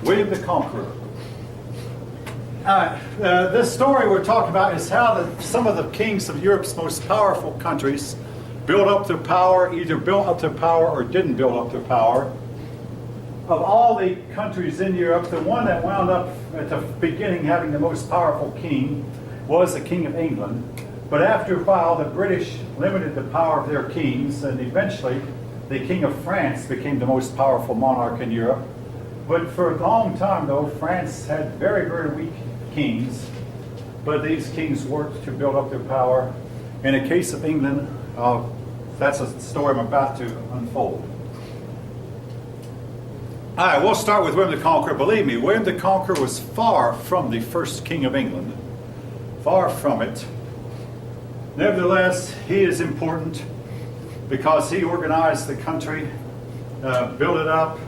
William the Conqueror. This story we're talking about is how some of the kings of Europe's most powerful countries built up their power, either built up their power or didn't build up their power. Of all the countries in Europe, the one that wound up at the beginning having the most powerful king was the King of England. But after a while, the British limited the power of their kings, and eventually the King of France became the most powerful monarch in Europe. But for a long time, though, France had very, very weak kings. But these kings worked to build up their power. In the case of England, that's a story I'm about to unfold. All right, we'll start with William the Conqueror. Believe me, William the Conqueror was far from the first king of England. Far from it. Nevertheless, he is important because he organized the country, built it up,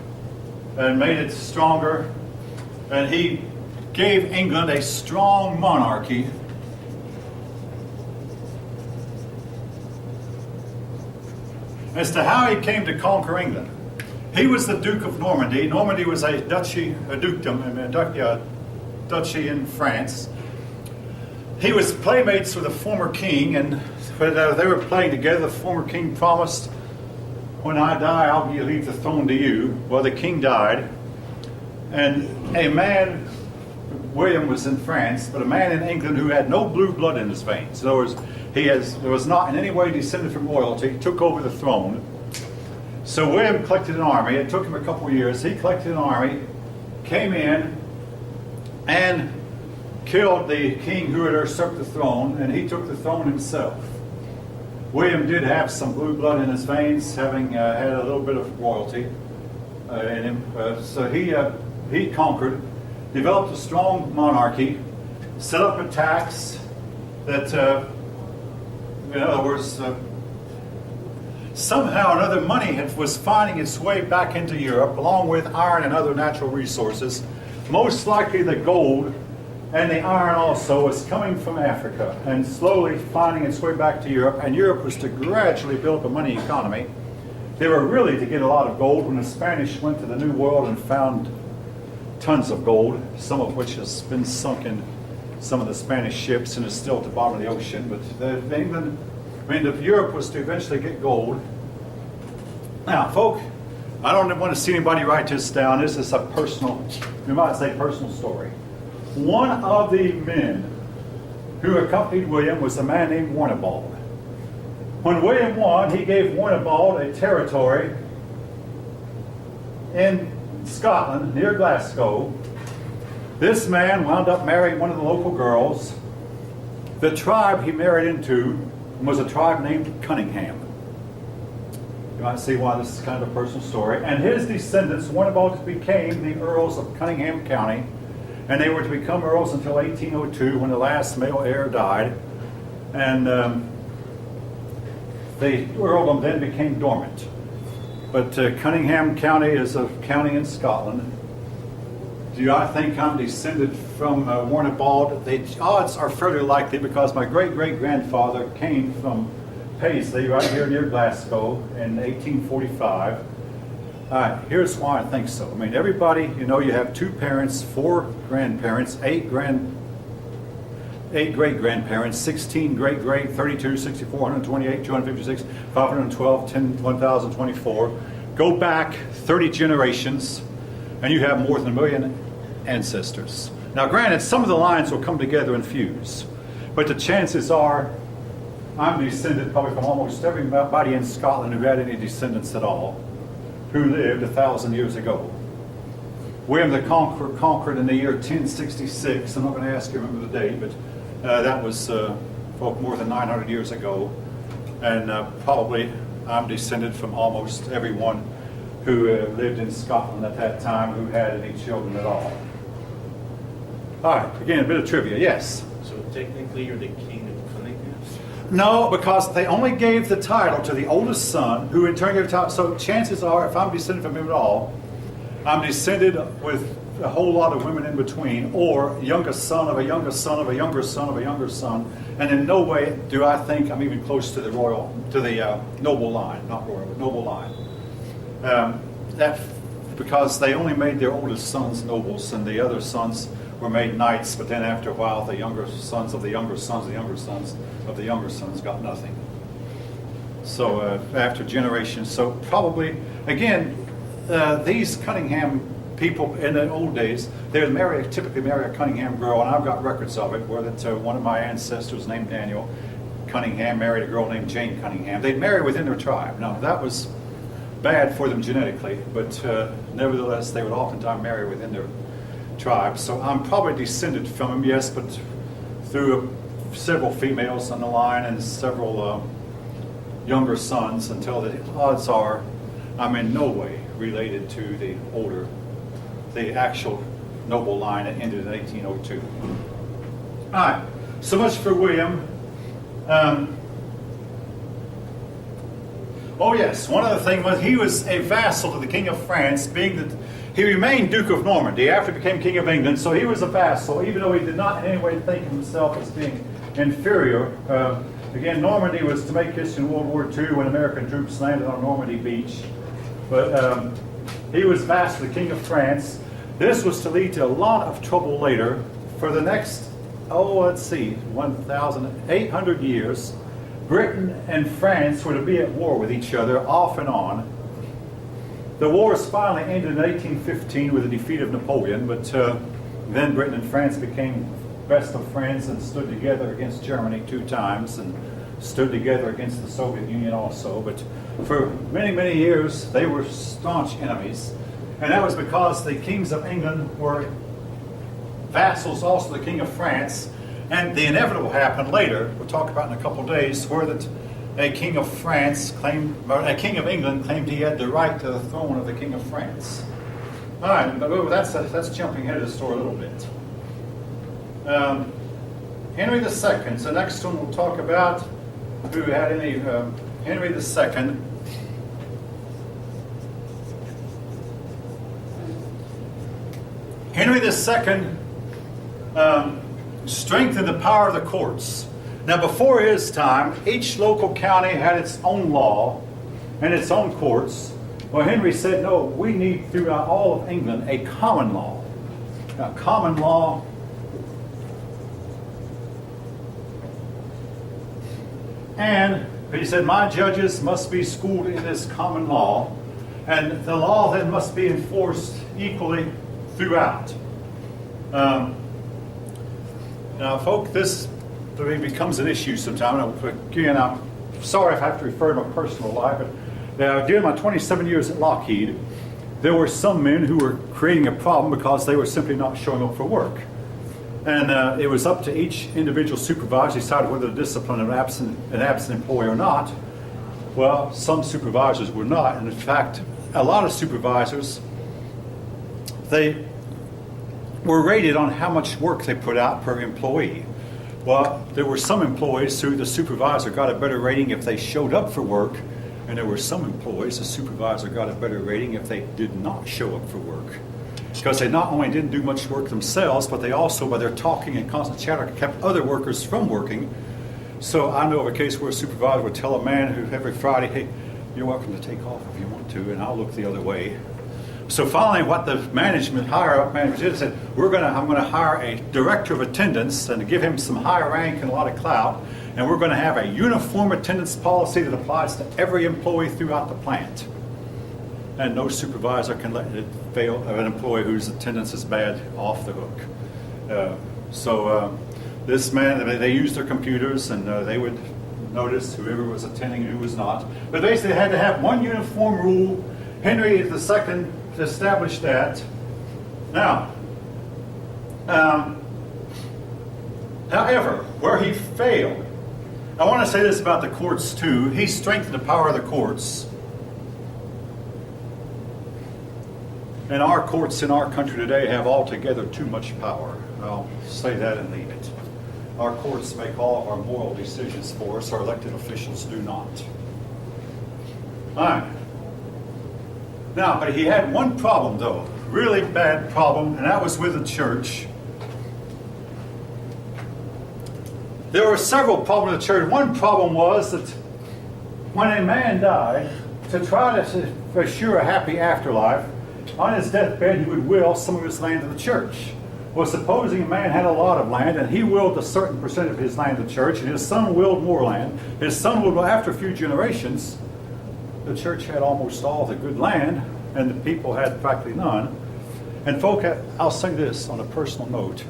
and made it stronger. And he gave England a strong monarchy. As to how he came to conquer England, he was the Duke of Normandy. Normandy was a duchy, a dukedom, a duchy in France. He was playmates with a former king, and when they were playing together, the former king promised, "When I die, I'll leave the throne to you." Well, the king died, and a man, William was in France, but a man in England who had no blue blood in his veins. In other words, he was not in any way descended from royalty, took over the throne. So William collected an army. It took him a couple of years. He collected an army, came in, and killed the king who had usurped the throne, and he took the throne himself. William did have some blue blood in his veins, having had a little bit of royalty in him. So he conquered, developed a strong monarchy, set up a tax that, in other words, somehow or another money was finding its way back into Europe, along with iron and other natural resources. Most likely the gold and the iron also was coming from Africa and slowly finding its way back to Europe, and Europe was to gradually build up a money economy. They were really to get a lot of gold when the Spanish went to the New World and found tons of gold, some of which has been sunk in some of the Spanish ships and is still at the bottom of the ocean. But Europe was to eventually get gold. Now, folk, I don't want to see anybody write this down. This is a personal, you might say personal story. One of the men who accompanied William was a man named Warnibald. When William won, he gave Warnibald a territory in Scotland near Glasgow. This man wound up marrying one of the local girls. The tribe he married into was a tribe named Cunningham. You might see why this is kind of a personal story. And his descendants, Warnibald, became the Earls of Cunningham County. And they were to become earls until 1802, when the last male heir died. And the earldom then became dormant. But Cunningham County is a county in Scotland. Do I think I'm descended from Warnibald? The odds are fairly likely, because my great-great-grandfather came from Paisley, right here near Glasgow, in 1845. Here's why I think so. I mean, everybody, you know, you have 2 parents, 4 grandparents, 8 great-grandparents, 16 great-great, 32, 64, 128, 256, 512, 10, 1024. Go back 30 generations, and you have more than 1 million ancestors. Now, granted, some of the lines will come together and fuse, but the chances are I'm descended probably from almost everybody in Scotland who had any descendants at all, who lived 1,000 years ago. William the Conqueror conquered in the year 1066. I'm not going to ask you to remember the date, but that was more than 900 years ago. And probably I'm descended from almost everyone who lived in Scotland at that time who had any children at all. All right, again, a bit of trivia. Yes? So technically you're the king of Cunningham? No, because they only gave the title to the oldest son, who in turn gave the title. So chances are, if I'm descended from him at all, I'm descended with a whole lot of women in between, or youngest son of a youngest son of a younger son of a younger son. And in no way do I think I'm even close to the noble line, not royal, but noble line. because they only made their oldest sons nobles, and the other sons were made knights. But then after a while, the younger sons of the younger sons, the younger sons of the younger sons got nothing. So after generations, so probably again, these Cunningham people in the old days, they would typically marry a Cunningham girl, and I've got records of it where that one of my ancestors named Daniel Cunningham married a girl named Jane Cunningham. They'd marry within their tribe. Now that was bad for them genetically, but nevertheless they would oftentimes marry within their tribe. So I'm probably descended from them, yes, but through several females on the line and several younger sons, until the odds are I'm in no way related to the actual noble line that ended in 1802. All right, so much for William. Oh yes, one other thing was he was a vassal to the King of France, being that he remained Duke of Normandy after he became King of England, so he was a vassal, even though he did not in any way think of himself as being inferior. Again, Normandy was to make history in World War II when American troops landed on Normandy Beach. But he was vassal to the King of France. This was to lead to a lot of trouble later. For the next, 1,800 years, Britain and France were to be at war with each other off and on. The wars finally ended in 1815 with the defeat of Napoleon, but then Britain and France became best of friends and stood together against Germany 2 times and stood together against the Soviet Union also. But for many, many years, they were staunch enemies. And that was because the kings of England were vassals also to the King of France. And the inevitable happened later, we'll talk about in a couple of days, where that a king of England claimed he had the right to the throne of the King of France. All right, but that's jumping ahead of the story a little bit. Henry II, so next one we'll talk about who had any, Henry II. Henry II strengthened the power of the courts. Now before his time, each local county had its own law and its own courts. Well, Henry said, no, we need throughout all of England a common law. Now, common law and he said, my judges must be schooled in this common law, and the law then must be enforced equally throughout. Now, folk, this becomes an issue sometime. And again, I'm sorry if I have to refer to my personal life, but during my 27 years at Lockheed, there were some men who were creating a problem because they were simply not showing up for work. And it was up to each individual supervisor to decide whether to discipline an absent employee or not. Well, some supervisors were not. And in fact, a lot of supervisors, they were rated on how much work they put out per employee. Well, there were some employees who the supervisor got a better rating if they showed up for work, and there were some employees the supervisor got a better rating if they did not show up for work. Because they not only didn't do much work themselves, but they also, by their talking and constant chatter, kept other workers from working. So I know of a case where a supervisor would tell a man who every Friday, hey, you're welcome to take off if you want to, and I'll look the other way. So finally, what the higher up management did, said, I'm going to hire a director of attendance and give him some high rank and a lot of clout, and we're going to have a uniform attendance policy that applies to every employee throughout the plant. And no supervisor can let it fail an employee whose attendance is bad off the hook. This man, they used their computers, and they would notice whoever was attending and who was not. But basically, they had to have one uniform rule. Henry II established that. Now, however, where he failed, I want to say this about the courts too. He strengthened the power of the courts. And our courts in our country today have altogether too much power. I'll say that and leave it. Our courts make all of our moral decisions for us. Our elected officials do not. All right. Now, but he had one problem, though. Really bad problem, and that was with the church. There were several problems with the church. One problem was that when a man died, to try to assure a happy afterlife, on his deathbed, he would will some of his land to the church. Well, supposing a man had a lot of land, and he willed a certain percent of his land to the church, and his son willed more land, his son willed, after a few generations, the church had almost all the good land, and the people had practically none. And folk, I'll say this on a personal note.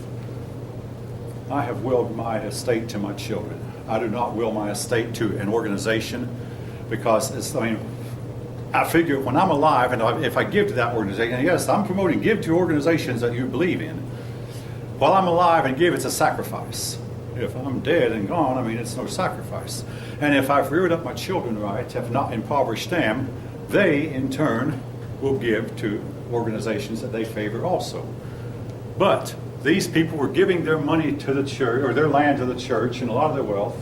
I have willed my estate to my children. I do not will my estate to an organization, because I figure when I'm alive, and if I give to that organization, and yes, I'm promoting give to organizations that you believe in. While I'm alive and give, it's a sacrifice. If I'm dead and gone, it's no sacrifice. And if I've reared up my children right, have not impoverished them, they in turn will give to organizations that they favor also. But these people were giving their money to the church, or their land to the church, and a lot of their wealth.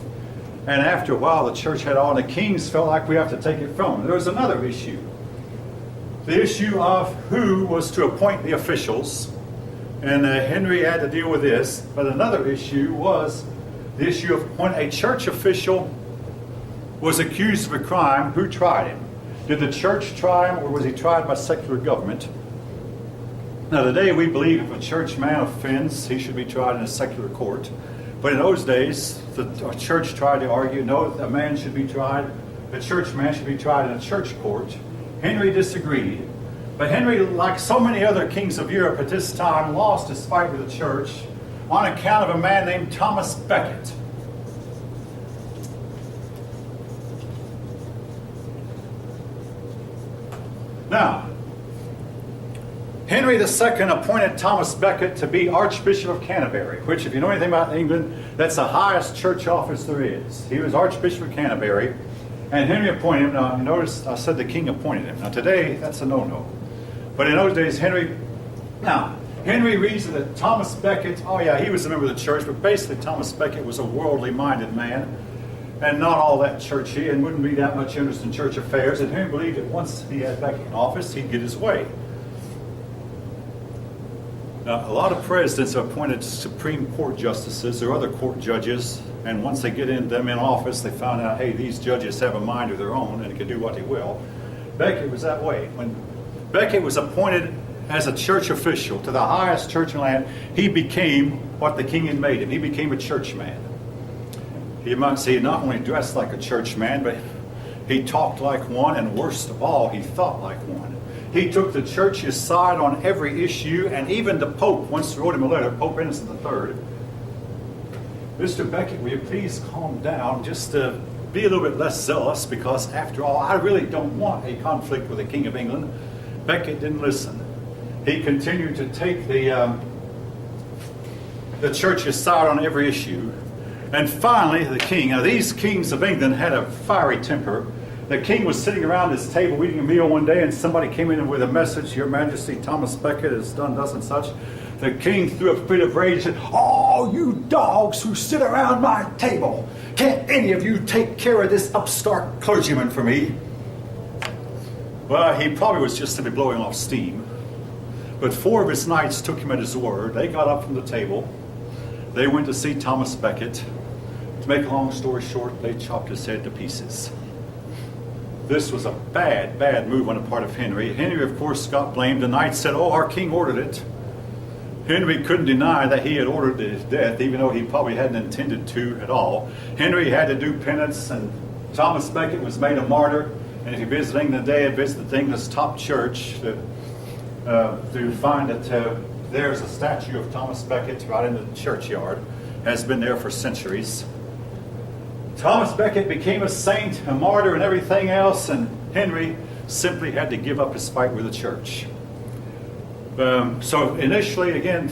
And after a while, the church had all, and the kings felt like we have to take it from them. There was another issue. The issue of who was to appoint the officials. And Henry had to deal with this. But another issue was the issue of when a church official was accused of a crime, who tried him? Did the church try him, or was he tried by secular government? Now today we believe if a church man offends, he should be tried in a secular court. But in those days, the church tried to argue, no, a man should be tried, a church man should be tried in a church court. Henry disagreed. But Henry, like so many other kings of Europe at this time, lost his fight with the church on account of a man named Thomas Becket. Now, Henry II appointed Thomas Becket to be Archbishop of Canterbury, which, if you know anything about England, that's the highest church office there is. He was Archbishop of Canterbury, and Henry appointed him. Now, notice I said the king appointed him. Now, today, that's a no-no. But in those days, Henry reasoned that Thomas Becket, he was a member of the church, but basically Thomas Becket was a worldly-minded man, and not all that churchy, and wouldn't be that much interest in church affairs. And Henry believed that once he had Becket in office, he'd get his way. Now, a lot of presidents have appointed Supreme Court justices or other court judges, and once they get them in office, they found out, hey, these judges have a mind of their own and can do what they will. Becket was that way. When Becket was appointed as a church official to the highest church in the land, he became what the king had made him. He became a churchman. He not only dressed like a churchman, but he talked like one, and worst of all, he thought like one. He took the church's side on every issue, and even the Pope once wrote him a letter, Pope Innocent III. Mr. Becket, will you please calm down, just to be a little bit less zealous, because after all, I really don't want a conflict with the King of England. Becket didn't listen. He continued to take the church's side on every issue. And finally, the king, now these kings of England had a fiery temper. The king was sitting around his table eating a meal one day, and somebody came in with a message, Your Majesty, Thomas Becket has done thus and such. The king threw a fit of rage and said, "Oh, you dogs who sit around my table, can't any of you take care of this upstart clergyman for me?" Well, he probably was just simply blowing off steam. But 4 of his knights took him at his word. They got up from the table. They went to see Thomas Becket. To make a long story short, they chopped his head to pieces. This was a bad, bad move on the part of Henry. Henry, of course, got blamed. The knights said, "Oh, our king ordered it." Henry couldn't deny that he had ordered his death, even though he probably hadn't intended to at all. Henry had to do penance, and Thomas Becket was made a martyr. And if you visit England today, visit England's top church, to find that there's a statue of Thomas Becket right in the churchyard. Has been there for centuries. Thomas Becket became a saint, a martyr, and everything else, and Henry simply had to give up his fight with the church. So initially, again,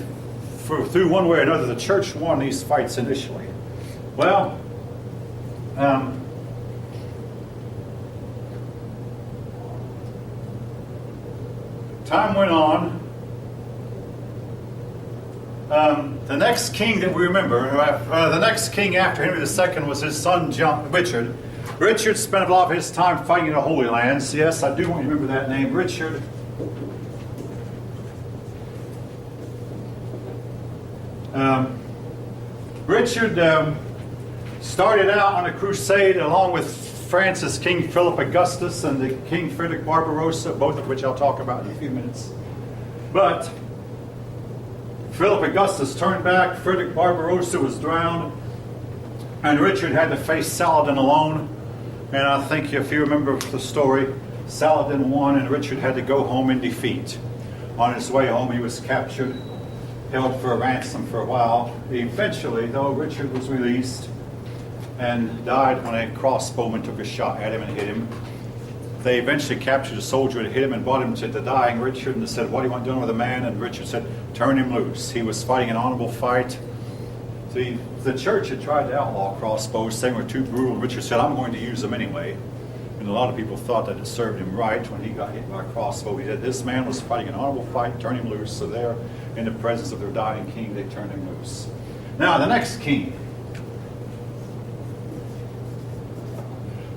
through one way or another, the church won these fights initially. Well, time went on. The next king that we remember, the next king after Henry II was his son Richard. Richard spent a lot of his time fighting in the Holy Lands. Yes, I do want you to remember that name, Richard. Richard started out on a crusade along with France's King Philip Augustus and the King Frederick Barbarossa, both of which I'll talk about in a few minutes. But Philip Augustus turned back, Frederick Barbarossa was drowned, and Richard had to face Saladin alone. And I think if you remember the story, Saladin won and Richard had to go home in defeat. On his way home, he was captured, held for a ransom for a while. Eventually, though, Richard was released and died when a crossbowman took a shot at him and hit him. They eventually captured a soldier that hit him and brought him to the dying Richard and said, "What do you want done with a man?" And Richard said, "Turn him loose." He was fighting an honorable fight. See, the church had tried to outlaw crossbows, saying they were too brutal. Richard said, "I'm going to use them anyway." And a lot of people thought that it served him right when he got hit by a crossbow. He said, "This man was fighting an honorable fight, turn him loose." So there, in the presence of their dying king, they turned him loose. Now, the next king.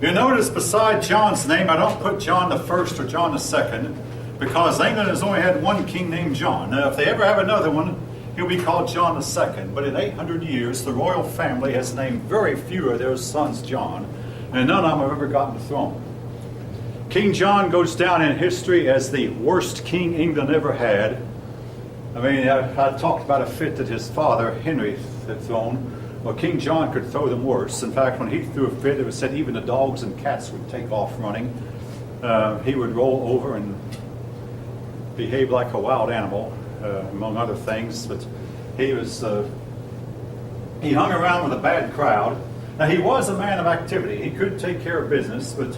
You notice beside John's name, I don't put John the First or John the Second, because England has only had one king named John. Now, if they ever have another one, he'll be called John the Second. But in 800 years, the royal family has named very few of their sons John, and none of them have ever gotten the throne. King John goes down in history as the worst king England ever had. I mean, I talked about a fit that his father, Henry, had thrown. Well, King John could throw them worse. In fact, when he threw a fit, it was said even the dogs and cats would take off running. He would roll over and behave like a wild animal, among other things. But he hung around with a bad crowd. Now, he was a man of activity. He could take care of business, but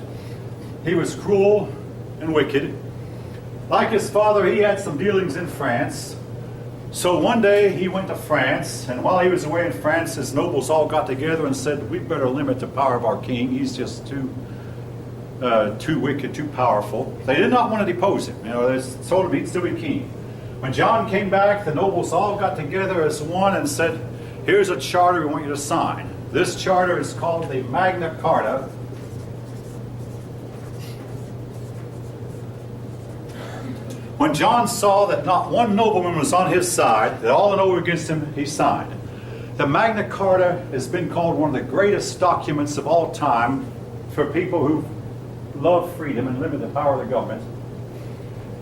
he was cruel and wicked. Like his father, he had some dealings in France. So one day he went to France, and while he was away in France, his nobles all got together and said, "We better limit the power of our king. He's just too wicked, too powerful." They did not want to depose him. They told him he'd still be king. When John came back, the nobles all got together as one and said, "Here's a charter we want you to sign." This charter is called the Magna Carta. When John saw that not one nobleman was on his side, that all were against him, he signed. The Magna Carta has been called one of the greatest documents of all time for people who love freedom and limit the power of the government.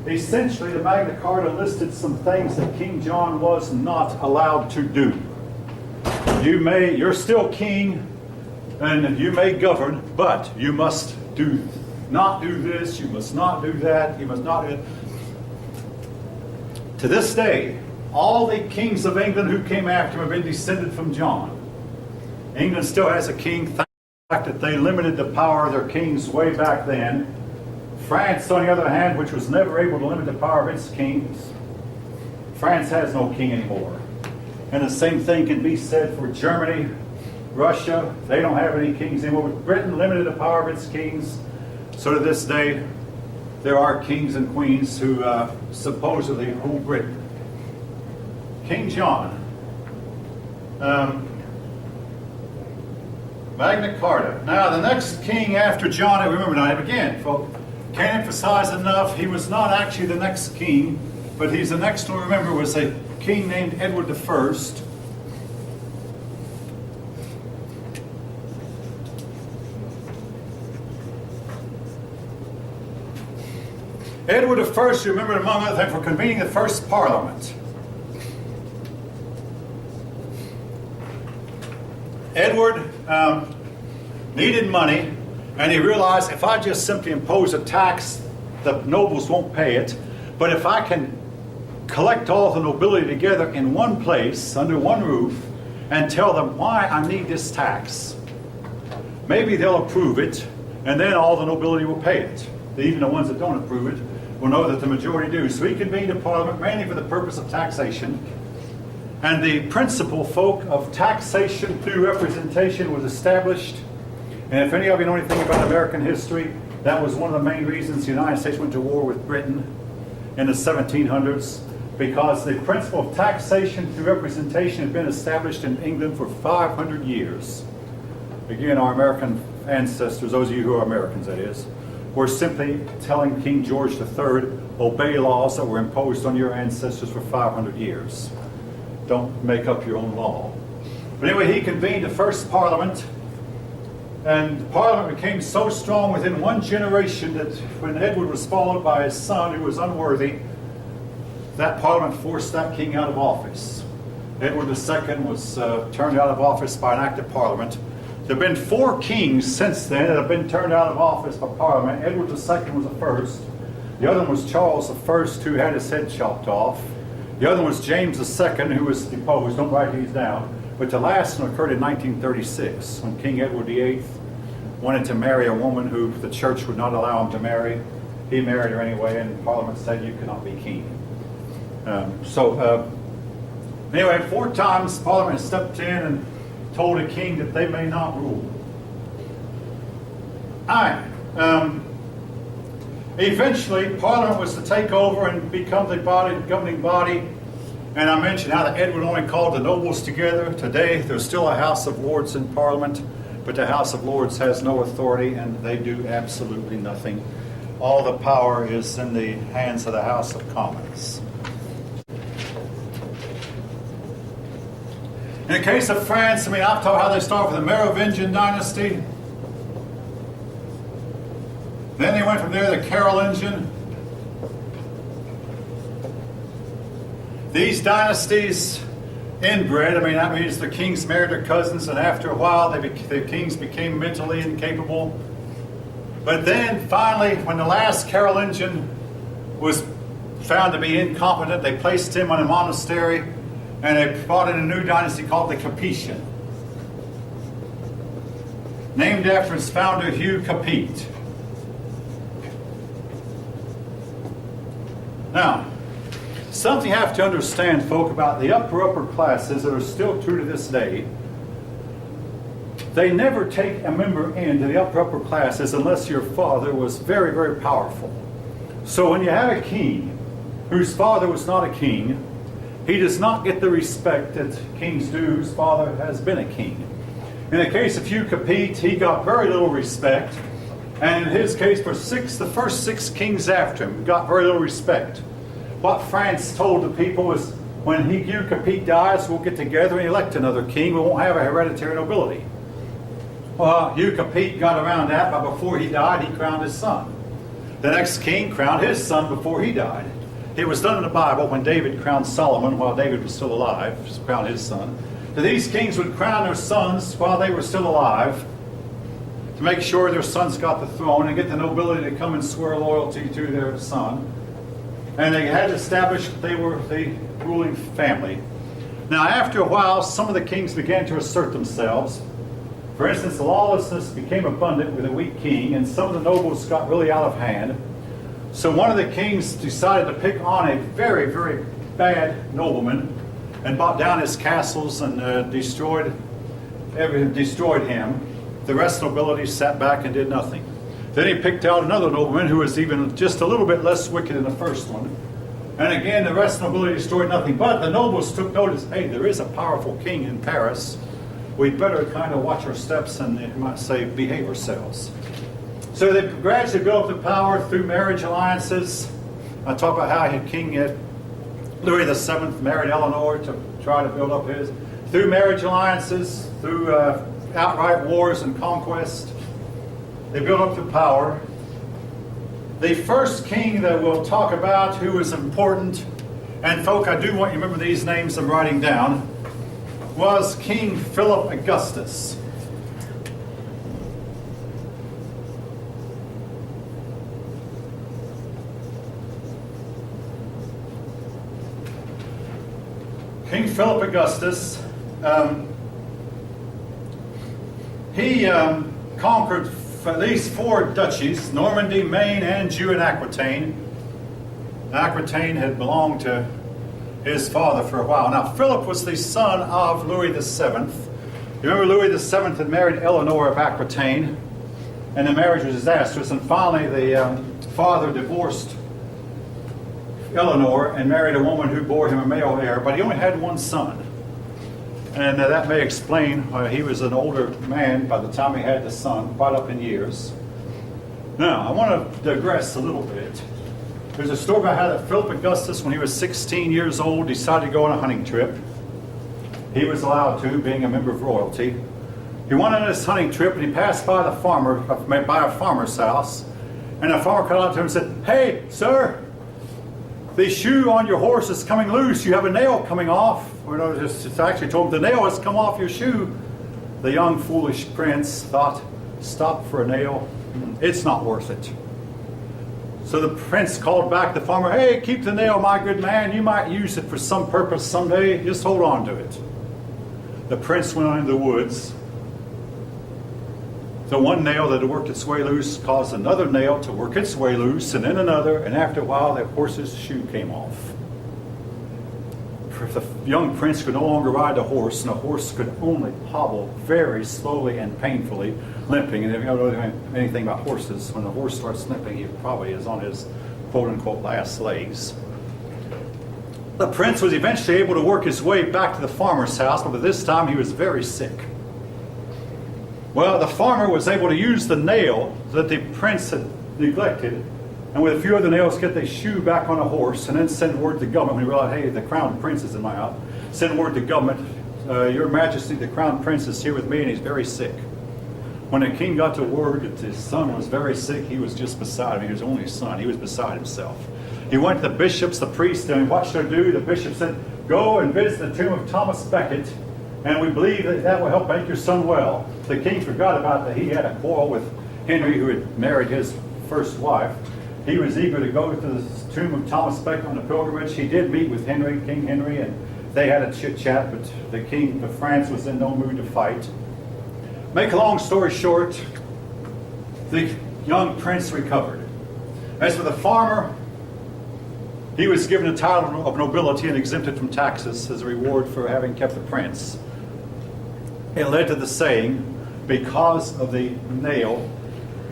Essentially, the Magna Carta listed some things that King John was not allowed to do. You're still king, and you may govern, but you must not do this, you must not do that, you must not do it. To this day, all the kings of England who came after him have been descended from John. England still has a king, thanks to the fact that they limited the power of their kings way back then. France, on the other hand, which was never able to limit the power of its kings, France has no king anymore. And the same thing can be said for Germany, Russia. They don't have any kings anymore. Britain limited the power of its kings. So to this day, there are kings and queens who supposedly rule Britain. King John. Magna Carta. Now, the next king after John, I remember now, again, folks, can't emphasize enough, he was not actually the next king, but he's the next one, remember, was a king named Edward I. Edward I, you remember, among other things, for convening the first parliament. Edward needed money, and he realized if I just simply impose a tax, the nobles won't pay it. But if I can collect all the nobility together in one place, under one roof, and tell them why I need this tax, maybe they'll approve it, and then all the nobility will pay it. Even the ones that don't approve it will know that the majority do. So he convened a parliament mainly for the purpose of taxation. And the principle, folk, of taxation through representation was established. And if any of you know anything about American history, that was one of the main reasons the United States went to war with Britain in the 1700s, because the principle of taxation through representation had been established in England for 500 years. Again, our American ancestors, those of you who are Americans, that is, were simply telling King George III, obey laws that were imposed on your ancestors for 500 years. Don't make up your own law. But anyway, he convened the first parliament, and the parliament became so strong within one generation that when Edward was followed by his son, who was unworthy, that Parliament forced that king out of office. Edward II was turned out of office by an act of Parliament. There have been 4 kings since then that have been turned out of office by Parliament. Edward II was the first. The other one was Charles I, who had his head chopped off. The other one was James II, who was deposed. Don't write these down. But the last one occurred in 1936, when King Edward VIII wanted to marry a woman who the church would not allow him to marry. He married her anyway, and Parliament said you cannot be king. Anyway, 4 times Parliament stepped in and told a king that they may not rule. Eventually, Parliament was to take over and become the governing body. And I mentioned how that Edward only called the nobles together. Today, there's still a House of Lords in Parliament, but the House of Lords has no authority, and they do absolutely nothing. All the power is in the hands of the House of Commons. In the case of France, I've taught how they start with the Merovingian dynasty. Then they went from there to the Carolingian. These dynasties inbred. That means the kings married their cousins, and after a while, the kings became mentally incapable. But then, finally, when the last Carolingian was found to be incompetent, they placed him in a monastery, and they brought in a new dynasty called the Capetian, named after its founder, Hugh Capet. Now, something you have to understand, folk, about the upper classes that are still true to this day. They never take a member into the upper classes unless your father was very, very powerful. So when you have a king whose father was not a king, he does not get the respect that kings do whose father has been a king. In the case of Hugh Capet, he got very little respect. And in his case, for the first 6 kings after him got very little respect. What France told the people was, when Hugh Capet dies, we'll get together and elect another king. We won't have a hereditary nobility. Well, Hugh Capet got around that, but before he died, he crowned his son. The next king crowned his son before he died. It was done in the Bible when David crowned Solomon while David was still alive, crowned his son. So these kings would crown their sons while they were still alive, to make sure their sons got the throne and get the nobility to come and swear loyalty to their son. And they had established that they were the ruling family. Now, after a while, some of the kings began to assert themselves. For instance, lawlessness became abundant with a weak king, and some of the nobles got really out of hand. So one of the kings decided to pick on a very, very bad nobleman and brought down his castles and destroyed him. The rest of the nobility sat back and did nothing. Then he picked out another nobleman who was even just a little bit less wicked than the first one. And again, the rest of the nobility destroyed nothing. But the nobles took notice, hey, there is a powerful king in Paris. We'd better kind of watch our steps and, you might say, behave ourselves. So they gradually built up the power through marriage alliances. I talk about how Louis VII married Eleanor to try to build up his. Through marriage alliances, through outright wars and conquest, they built up the power. The first king that we'll talk about who was important, and folk, I do want you to remember these names I'm writing down, was King Philip Augustus. King Philip Augustus, he conquered at least 4 duchies, Normandy, Maine, Anjou, and Aquitaine. Aquitaine had belonged to his father for a while. Now, Philip was the son of Louis VII. You remember Louis VII had married Eleanor of Aquitaine, and the marriage was disastrous, and finally the father divorced Eleanor and married a woman who bore him a male heir, but he only had one son. And that may explain why he was an older man by the time he had the son, quite up in years. Now, I want to digress a little bit. There's a story about how that Philip Augustus, when he was 16 years old, decided to go on a hunting trip. He was allowed to, being a member of royalty. He went on this hunting trip, and he passed by a farmer's house, and the farmer called out to him and said, "Hey, sir, the shoe on your horse is coming loose. You have a nail coming off. Or no, it's actually told him the nail has come off your shoe. The young foolish prince thought, stop for a nail. It's not worth it. So the prince called back the farmer, hey, keep the nail, my good man. You might use it for some purpose someday. Just hold on to it. The prince went on into the woods. The one nail that had worked its way loose caused another nail to work its way loose, and then another, and after a while the horse's shoe came off. The young prince could no longer ride the horse, and the horse could only hobble very slowly and painfully, limping. And if you don't know anything about horses, when the horse starts limping, he probably is on his quote-unquote last legs. The prince was eventually able to work his way back to the farmer's house, but by this time he was very sick. Well, the farmer was able to use the nail that the prince had neglected, and with a few other nails get the shoe back on a horse, and then send word to government when he realized, hey, the crown prince is in my house. Send word to government, your majesty, the crown prince is here with me and he's very sick. When the king got the word that his son was very sick, he was just beside him. He was his only son. He was beside himself. He went to the bishops, the priests, and what should I do? The bishop said, go and visit the tomb of Thomas Becket, and we believe that that will help make your son well. The king forgot about that he had a quarrel with Henry, who had married his first wife. He was eager to go to the tomb of Thomas Becket on the pilgrimage. He did meet with Henry, King Henry, and they had a chit-chat, but the king of France was in no mood to fight. Make a long story short, the young prince recovered. As for the farmer, he was given a title of nobility and exempted from taxes as a reward for having kept the prince. It led to the saying, because of the nail,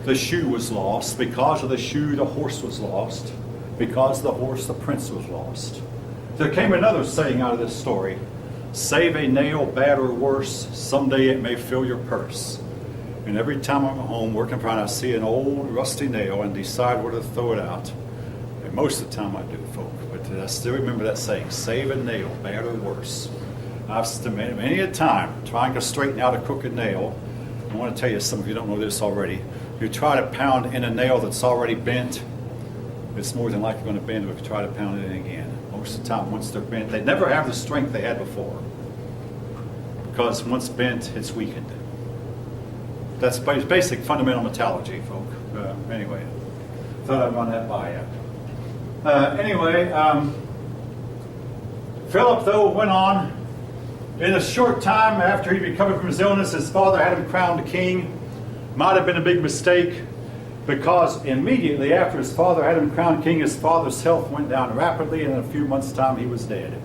the shoe was lost. Because of the shoe, the horse was lost. Because of the horse, the prince was lost. There came another saying out of this story. Save a nail, bad or worse, someday it may fill your purse. And every time I'm at home working around, I see an old rusty nail and decide where to throw it out. And most of the time I do, folk. But I still remember that saying, save a nail, bad or worse. I've spent many a time trying to straighten out a crooked nail. I want to tell you, some of you don't know this already. You try to pound in a nail that's already bent, it's more than likely going to bend if you try to pound it in again. Most of the time, once they're bent, they never have the strength they had before. Because once bent, it's weakened. That's basic fundamental metallurgy, folk. Anyway, thought I'd run that by you. Philip, though, went on. In a short time after he recovered from his illness, his father had him crowned king. Might have been a big mistake, because immediately after his father had him crowned king, his father's health went down rapidly, and in a few months' time he was dead.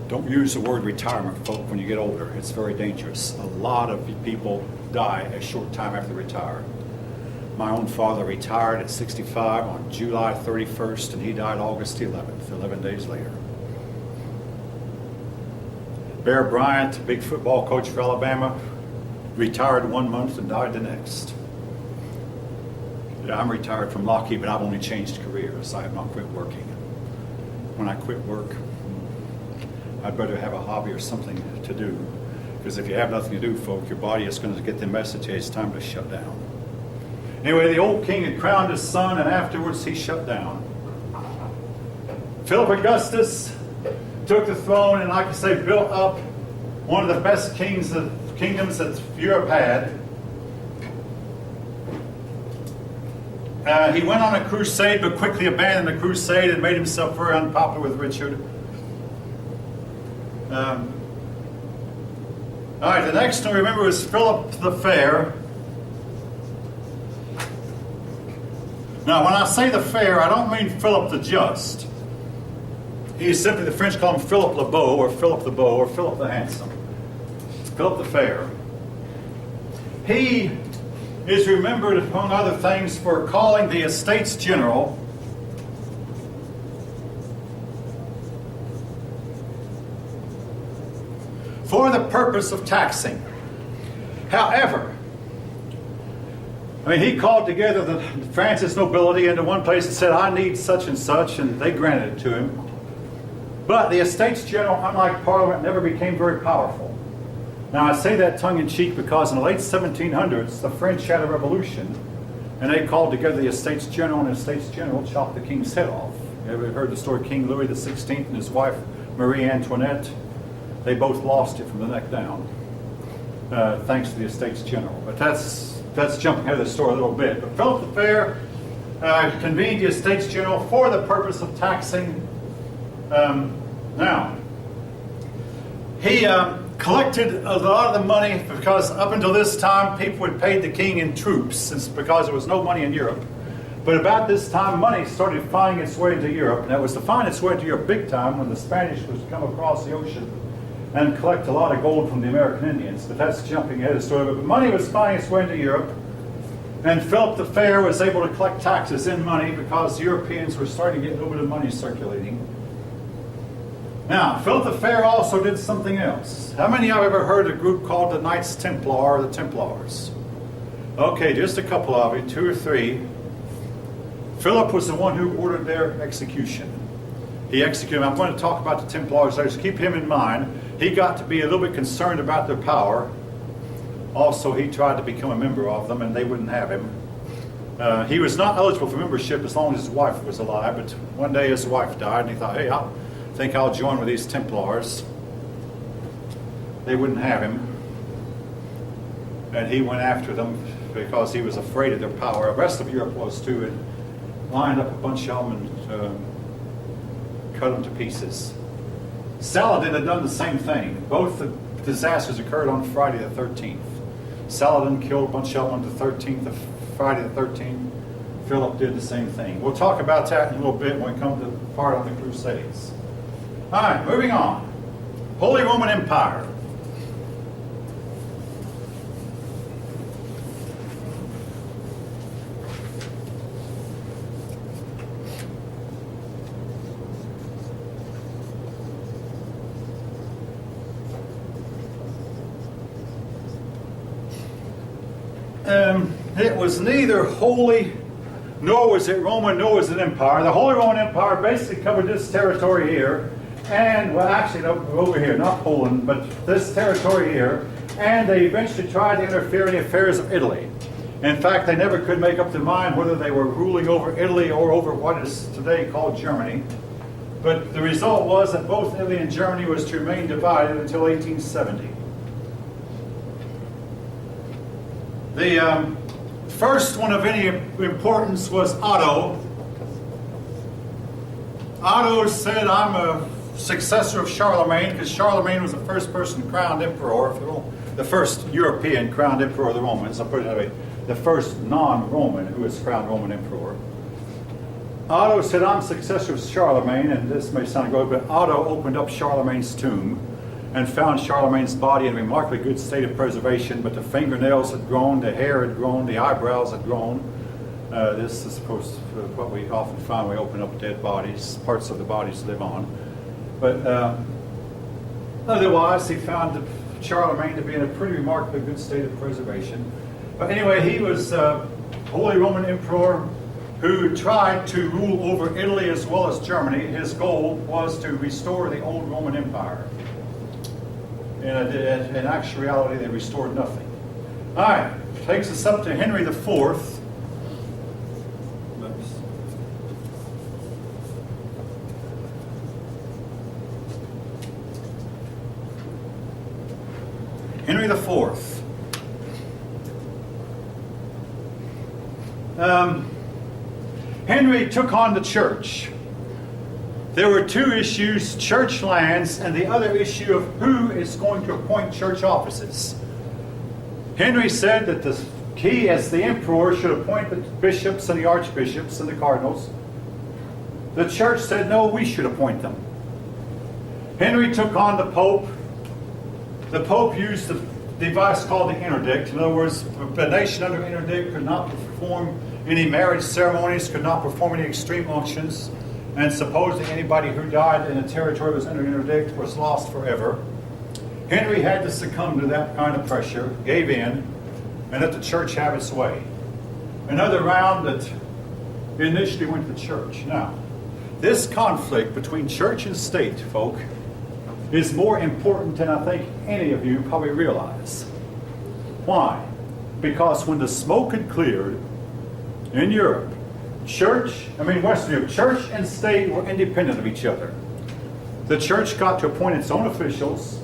Don't use the word retirement, folk, when you get older. It's very dangerous. A lot of people die a short time after they retire. My own father retired at 65 on July 31st, and he died August 11th, 11 days later. Bear Bryant, big football coach for Alabama, retired 1 month and died the next. Yeah, I'm retired from Lockheed, but I've only changed careers. I have not quit working. When I quit work, I'd rather have a hobby or something to do. Because if you have nothing to do, folk, your body is going to get the message, hey, it's time to shut down. Anyway, the old king had crowned his son, and afterwards he shut down. Philip Augustus took the throne, and like I say, built up one of the best kingdoms that Europe had. He went on a crusade, but quickly abandoned the crusade and made himself very unpopular with Richard. All right, the next one, remember, was Philip the Fair. Now, when I say the fair, I don't mean Philip the Just. He's simply, the French call him Philip le Beau, or Philip the Beau, or Philip the Handsome. Philip the Fair. He is remembered, among other things, for calling the Estates General for the purpose of taxing. However, he called together the Francis nobility into one place and said, I need such and such, and they granted it to him. But the Estates General, unlike Parliament, never became very powerful. Now, I say that tongue-in-cheek because in the late 1700s, the French had a revolution, And they called together the Estates General, and the Estates General chopped the king's head off. You ever heard the story of King Louis XVI and his wife Marie Antoinette? They both lost it from the neck down, thanks to the Estates General. But that's jumping ahead of the story a little bit. But Philip the Fair convened the Estates General for the purpose of taxing. Now, he collected a lot of the money because up until this time, people had paid the king in troops because there was no money in Europe. But about this time, money started finding its way into Europe, and that was to find its way into Europe big time when the Spanish was to come across the ocean and collect a lot of gold from the American Indians. But that's jumping ahead of the story. But money was finding its way into Europe, and Philip the Fair was able to collect taxes in money because Europeans were starting to get a little bit of money circulating. Now, Philip the Fair also did something else. How many of you have ever heard of a group called the Knights Templar or the Templars? Okay, just a couple of you, 2 or 3. Philip was the one who ordered their execution. He executed them. I'm going to talk about the Templars later, so keep him in mind. He got to be a little bit concerned about their power. Also, he tried to become a member of them, and they wouldn't have him. He was not eligible for membership as long as his wife was alive, but one day his wife died, and he thought, hey, I think I'll join with these Templars. They wouldn't have him. And he went after them because he was afraid of their power. The rest of Europe was too, and lined up a bunch of them and cut them to pieces. Saladin had done the same thing. Both the disasters occurred on Friday the 13th. Saladin killed a bunch of them on the 13th of Friday the 13th. Philip did the same thing. We'll talk about that in a little bit when we come to the part on the Crusades. All right, moving on. Holy Roman Empire. It was neither holy, nor was it Roman, nor was it empire. The Holy Roman Empire basically covered this territory here, and, well, actually, no, over here, not Poland, but this territory here, and they eventually tried to interfere in the affairs of Italy. In fact, they never could make up their mind whether they were ruling over Italy or over what is today called Germany. But the result was that both Italy and Germany was to remain divided until 1870. The first one of any importance was Otto. Otto said, I'm a successor of Charlemagne, because Charlemagne was the first person crowned emperor, the first European crowned emperor of the Romans. I'll put it that way. The first non-Roman who was crowned Roman emperor. Otto said, I'm successor of Charlemagne, and this may sound good, but Otto opened up Charlemagne's tomb and found Charlemagne's body in a remarkably good state of preservation, but the fingernails had grown, the hair had grown, the eyebrows had grown. This is, of course, what we often find when we open up dead bodies, parts of the bodies live on. But otherwise, he found Charlemagne to be in a pretty remarkably good state of preservation. But anyway, he was Holy Roman Emperor who tried to rule over Italy as well as Germany. His goal was to restore the old Roman Empire. And in actual reality, they restored nothing. All right, takes us up to Henry IV. Henry IV. Henry took on the church. There were two issues, church lands, and the other issue of who is going to appoint church offices. Henry said that the he, as the emperor, should appoint the bishops and the archbishops and the cardinals. The church said, no, we should appoint them. Henry took on the Pope. The Pope used the device called the interdict. In other words, a nation under interdict could not perform any marriage ceremonies, could not perform any extreme unctions, and supposedly anybody who died in a territory that was under interdict was lost forever. Henry had to succumb to that kind of pressure, gave in, and let the church have its way. Another round that initially went to the church. Now, this conflict between church and state, folk, is more important than I think any of you probably realize. Why? Because when the smoke had cleared in Europe, Western Europe, church and state were independent of each other. The church got to appoint its own officials.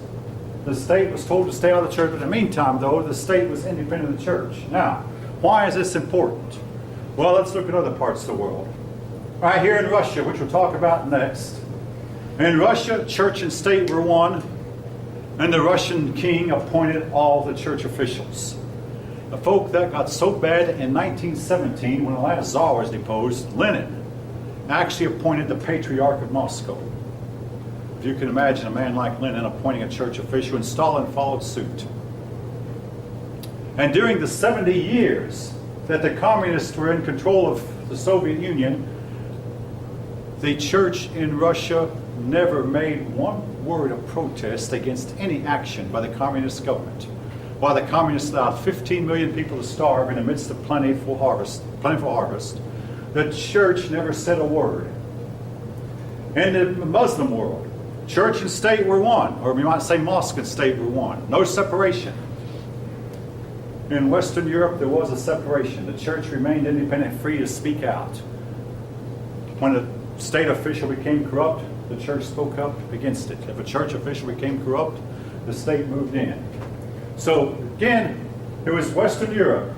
The state was told to stay out of the church. But in the meantime, though, the state was independent of the church. Now, why is this important? Well, let's look at other parts of the world. Right here in Russia, which we'll talk about next. In Russia, church and state were one, and the Russian king appointed all the church officials. The folk, that got so bad in 1917, when the last Tsar was deposed, Lenin actually appointed the Patriarch of Moscow. If you can imagine a man like Lenin appointing a church official, and Stalin followed suit. And during the 70 years that the communists were in control of the Soviet Union, the church in Russia never made one word of protest against any action by the communist government. While the communists allowed 15 million people to starve in the midst of plentiful harvest, the church never said a word. In the Muslim world, church and state were one, or we might say mosque and state were one. No separation. In Western Europe, there was a separation. The church remained independent, free to speak out. When a state official became corrupt, the church spoke up against it. If a church official became corrupt, the state moved in. So again, it was Western Europe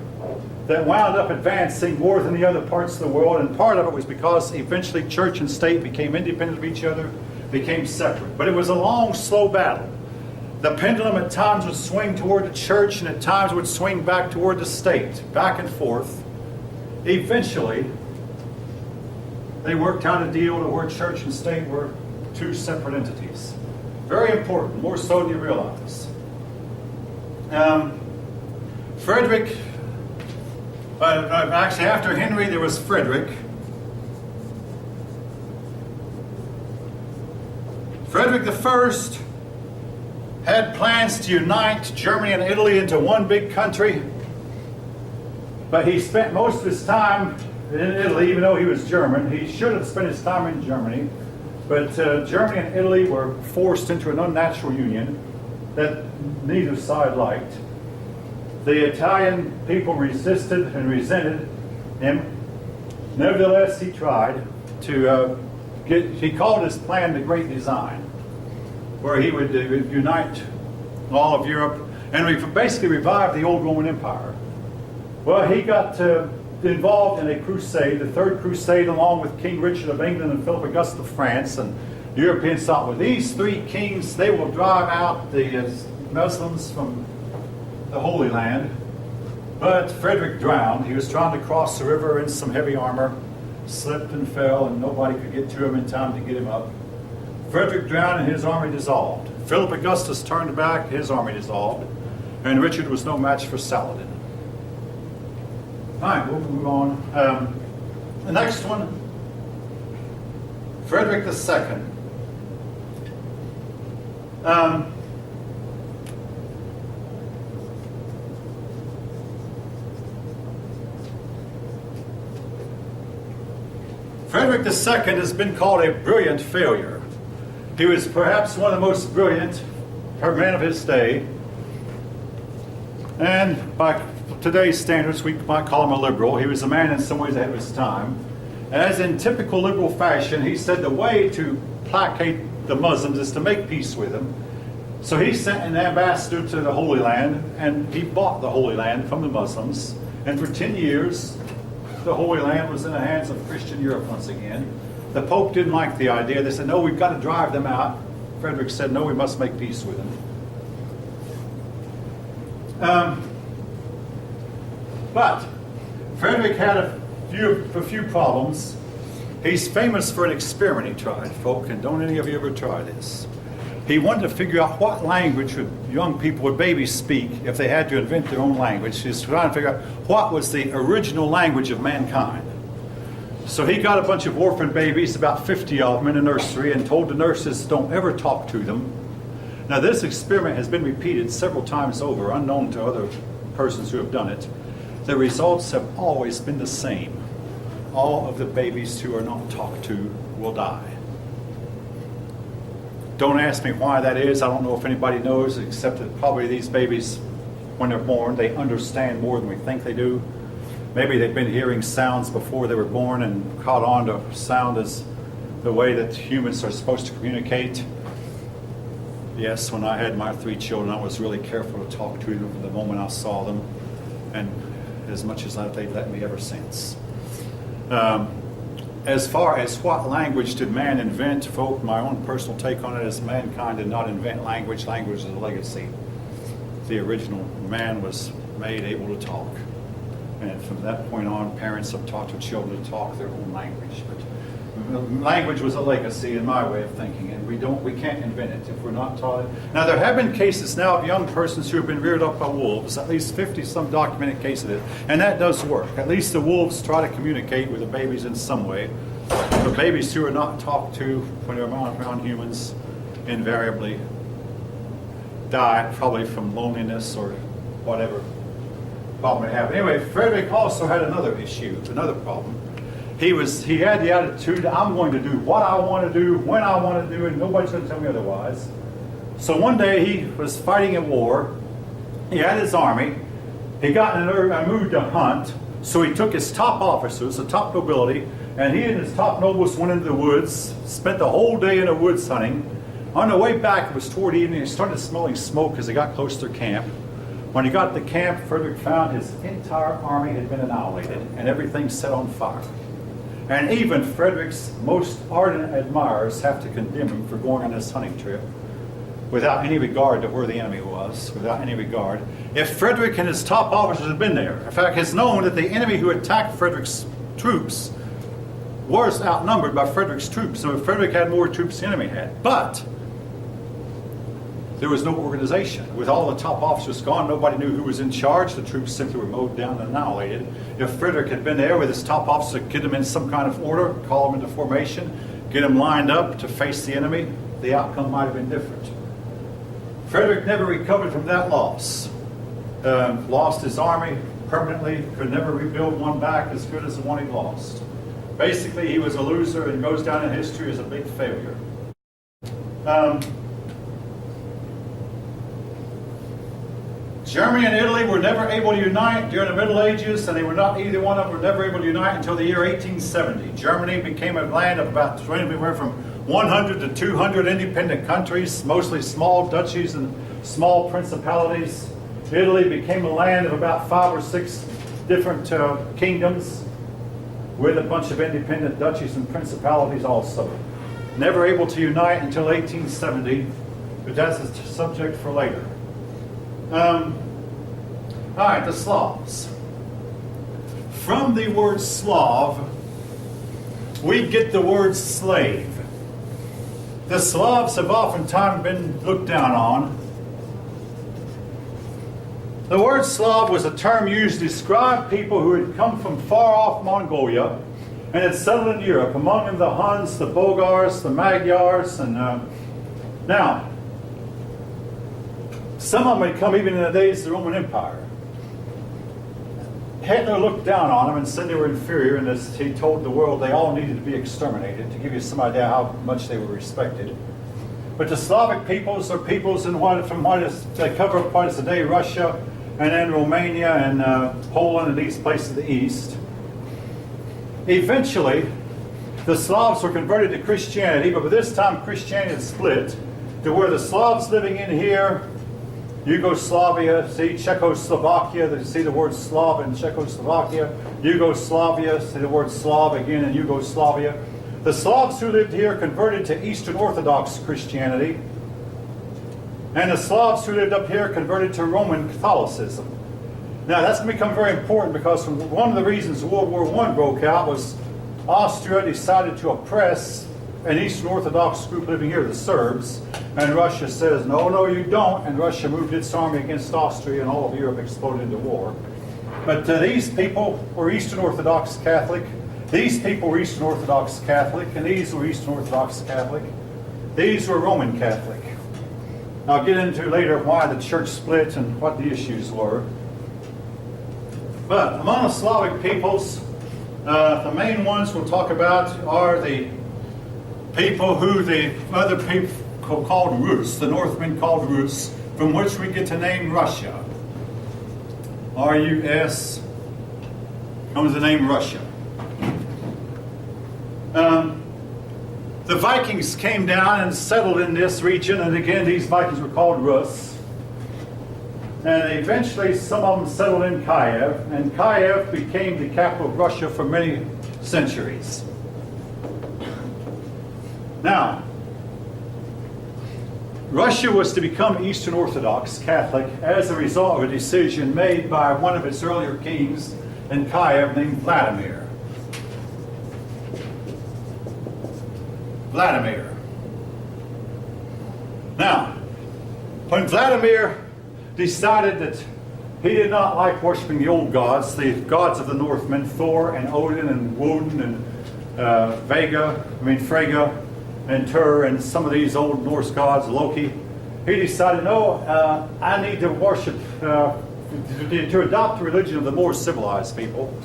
that wound up advancing more than the other parts of the world, and part of it was because eventually church and state became independent of each other, became separate. But it was a long, slow battle. The pendulum at times would swing toward the church, and at times would swing back toward the state, back and forth. Eventually, they worked out a deal to where church and state were two separate entities. Very important, more so than you realize. Frederick, actually after Henry there was Frederick. Frederick I had plans to unite Germany and Italy into one big country, but he spent most of his time in Italy, even though he was German. He should have spent his time in Germany, but Germany and Italy were forced into an unnatural union that neither side liked. The Italian people resisted and resented him. Nevertheless, he tried to he called his plan the Great Design, where he would unite all of Europe and basically revive the old Roman Empire. Well, he got involved in a crusade, the Third Crusade, along with King Richard of England and Philip Augustus of France. And the Europeans thought, with these three kings, they will drive out the Muslims from the Holy Land. But Frederick drowned. He was trying to cross the river in some heavy armor, slipped and fell, and nobody could get to him in time to get him up. Frederick drowned and his army dissolved. Philip Augustus turned back, his army dissolved, and Richard was no match for Saladin. All right, we'll move on. The next one, Frederick II. Frederick II has been called a brilliant failure. He was perhaps one of the most brilliant men of his day. And by today's standards, we might call him a liberal. He was a man in some ways ahead of his time. As in typical liberal fashion, he said the way to placate the Muslims is to make peace with them. So he sent an ambassador to the Holy Land, and he bought the Holy Land from the Muslims. And for 10 years, the Holy Land was in the hands of Christian Europe once again. The Pope didn't like the idea. They said, no, we've got to drive them out. Frederick said, no, we must make peace with them. But Frederick had a few problems. He's famous for an experiment he tried, folk, and don't any of you ever try this. He wanted to figure out what language would young people, would babies speak if they had to invent their own language. He was trying to figure out what was the original language of mankind. So he got a bunch of orphan babies, about 50 of them, in a nursery, and told the nurses, don't ever talk to them. Now this experiment has been repeated several times over, unknown to other persons who have done it. The results have always been the same. All of the babies who are not talked to will die. Don't ask me why that is. I don't know if anybody knows, except that probably these babies, when they're born, they understand more than we think they do. Maybe they'd been hearing sounds before they were born and caught on to sound as the way that humans are supposed to communicate. Yes, when I had my 3 children, I was really careful to talk to them from the moment I saw them, and as much as they'd let me ever since. As far as what language did man invent, folk, my own personal take on it is mankind did not invent language. Language is a legacy. The original man was made able to talk. And from that point on, parents have taught their children to talk their own language. But language was a legacy in my way of thinking, and we can't invent it if we're not taught it. Now, there have been cases now of young persons who have been reared up by wolves, at least 50-some documented cases of it, and that does work. At least the wolves try to communicate with the babies in some way. But babies who are not talked to when they're around humans invariably die, probably from loneliness or whatever problem they have. Anyway, Frederick also had another issue, another problem. He had the attitude, I'm going to do what I want to do, when I want to do, and nobody's going to tell me otherwise. So one day he was fighting a war. He had his army. He got in a mood to hunt. So he took his top officers, the top nobility, and he and his top nobles went into the woods, spent the whole day in the woods hunting. On the way back, it was toward evening, he started smelling smoke as they got close to their camp. When he got to the camp, Frederick found his entire army had been annihilated and everything set on fire. And even Frederick's most ardent admirers have to condemn him for going on this hunting trip without any regard to where the enemy was, without any regard. If Frederick and his top officers had been there, in fact, it's known that the enemy who attacked Frederick's troops was outnumbered by Frederick's troops. So Frederick had more troops than the enemy had. But there was no organization. With all the top officers gone, nobody knew who was in charge. The troops simply were mowed down and annihilated. If Frederick had been there with his top officer, get them in some kind of order, call them into formation, get them lined up to face the enemy, the outcome might have been different. Frederick never recovered from that loss. Lost his army permanently, could never rebuild one back as good as the one he lost. Basically, he was a loser and goes down in history as a big failure. Germany and Italy were never able to unite during the Middle Ages, and either one of them were never able to unite until the year 1870. Germany became a land of about anywhere from 100 to 200 independent countries, mostly small duchies and small principalities. Italy became a land of about 5 or 6 different kingdoms with a bunch of independent duchies and principalities also. Never able to unite until 1870, but that's a subject for later. All right, the Slavs. From the word Slav, we get the word slave. The Slavs have oftentimes been looked down on. The word Slav was a term used to describe people who had come from far off Mongolia and had settled in Europe, among them the Huns, the Bulgars, the Magyars, and now, some of them had come even in the days of the Roman Empire. Hitler looked down on them and said they were inferior, and as he told the world they all needed to be exterminated, to give you some idea how much they were respected. But the Slavic peoples are peoples they cover up what is today Russia, and then Romania and Poland and these places to the east. Eventually, the Slavs were converted to Christianity, but by this time Christianity had split to where the Slavs living in here, Yugoslavia, see Czechoslovakia, you see the word Slav in Czechoslovakia, Yugoslavia, see the word Slav again in Yugoslavia. The Slavs who lived here converted to Eastern Orthodox Christianity, and the Slavs who lived up here converted to Roman Catholicism. Now that's going to become very important because one of the reasons World War I broke out was Austria decided to oppress an Eastern Orthodox group living here, the Serbs, and Russia says, no, you don't, and Russia moved its army against Austria and all of Europe exploded into war. But these people were Eastern Orthodox Catholic, these people were Eastern Orthodox Catholic, and these were Eastern Orthodox Catholic, these were Roman Catholic. Now I'll get into later why the church split and what the issues were. But among the Slavic peoples, the main ones we'll talk about are the people who the other people called Rus, the Northmen called Rus, from which we get the name Russia. R-U-S, under the name Russia. The Vikings came down and settled in this region, and again, these Vikings were called Rus. And eventually, some of them settled in Kiev, and Kiev became the capital of Russia for many centuries. Now, Russia was to become Eastern Orthodox Catholic as a result of a decision made by one of its earlier kings in Kiev named Vladimir. Now, when Vladimir decided that he did not like worshiping the old gods, the gods of the Northmen, Thor and Odin and Woden and Freyja and Tur and some of these old Norse gods, Loki, he decided, no, I need to worship, to adopt the religion of the more civilized people.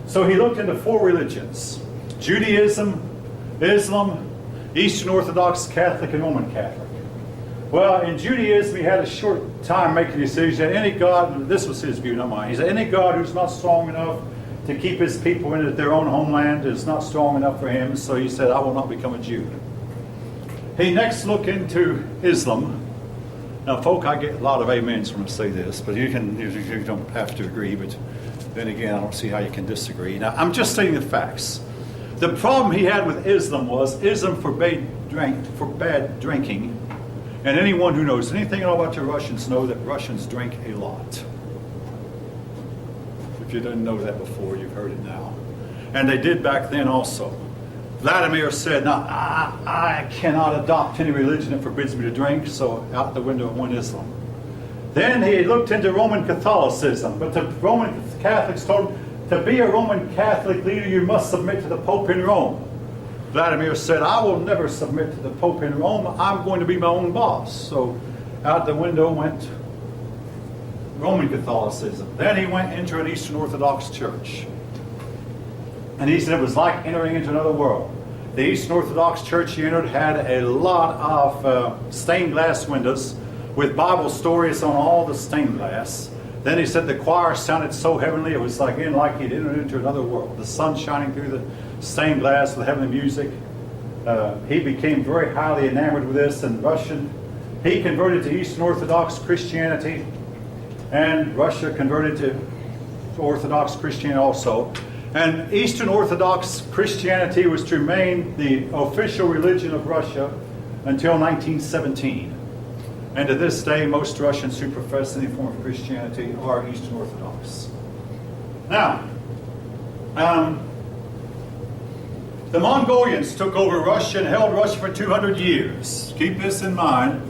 So he looked into 4 religions: Judaism, Islam, Eastern Orthodox Catholic, and Roman Catholic. Well, in Judaism, he had a short time making a decision. Any God, this was his view, not mine. He said, any God who's not strong enough to keep his people in their own homeland is not strong enough for him. So he said, I will not become a Jew. He next looked into Islam. Now, folk, I get a lot of amens when I say this, but you don't have to agree. But then again, I don't see how you can disagree. Now, I'm just stating the facts. The problem he had with Islam was Islam forbade drinking. And anyone who knows anything at all about the Russians know that Russians drink a lot. If you didn't know that before, you've heard it now. And they did back then also. Vladimir said, now, I cannot adopt any religion that forbids me to drink, so out the window went Islam. Then he looked into Roman Catholicism, but the Roman Catholics told him, to be a Roman Catholic leader, you must submit to the Pope in Rome. Vladimir said, I will never submit to the Pope in Rome. I'm going to be my own boss. So out the window went Roman Catholicism. Then he went into an Eastern Orthodox church. And he said it was like entering into another world. The Eastern Orthodox church he entered had a lot of stained glass windows with Bible stories on all the stained glass. Then he said the choir sounded so heavenly, it was like he'd entered into another world. The sun shining through the stained glass with heavenly music. He became very highly enamored with this and Russian. He converted to Eastern Orthodox Christianity, and Russia converted to Orthodox Christianity also. And Eastern Orthodox Christianity was to remain the official religion of Russia until 1917. And to this day, most Russians who profess any form of Christianity are Eastern Orthodox. Now, the Mongolians took over Russia and held Russia for 200 years. Keep this in mind.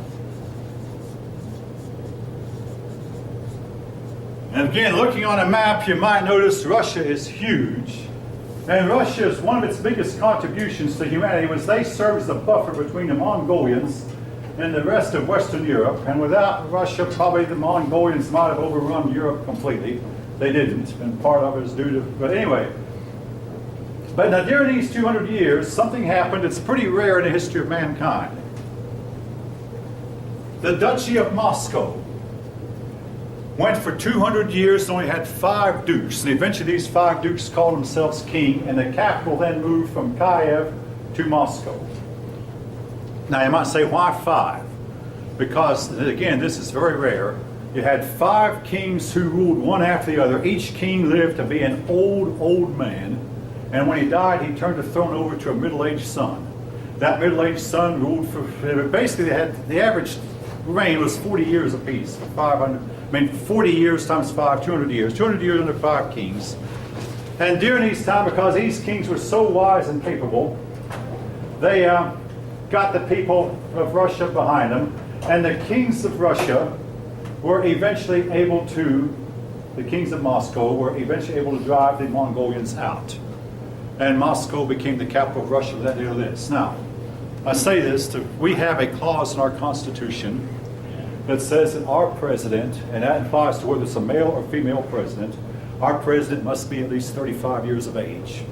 And again, looking on a map, you might notice Russia is huge. And Russia's one of its biggest contributions to humanity was they served as a buffer between the Mongolians and the rest of Western Europe. And without Russia, probably the Mongolians might have overrun Europe completely. They didn't, and part of it is due to, but anyway. But now during these 200 years, something happened that's pretty rare in the history of mankind. The Duchy of Moscow went for 200 years and only had 5 dukes. And eventually these 5 dukes called themselves king, and the capital then moved from Kiev to Moscow. Now you might say, why 5? Because, again, this is very rare. You had 5 kings who ruled one after the other. Each king lived to be an old man. And when he died, he turned the throne over to a middle-aged son. That middle-aged son ruled for, basically the average reign was 40 years apiece. 40 years times 5, 200 years. 200 years under 5 kings. And during these times, because these kings were so wise and capable, they got the people of Russia behind them. And the kings of Russia were eventually able to, the kings of Moscow were eventually able to drive the Mongolians out. And Moscow became the capital of Russia that day of this. Now, I say this, we have a clause in our Constitution that says that our president, and that applies to whether it's a male or female president, our president must be at least 35 years of age.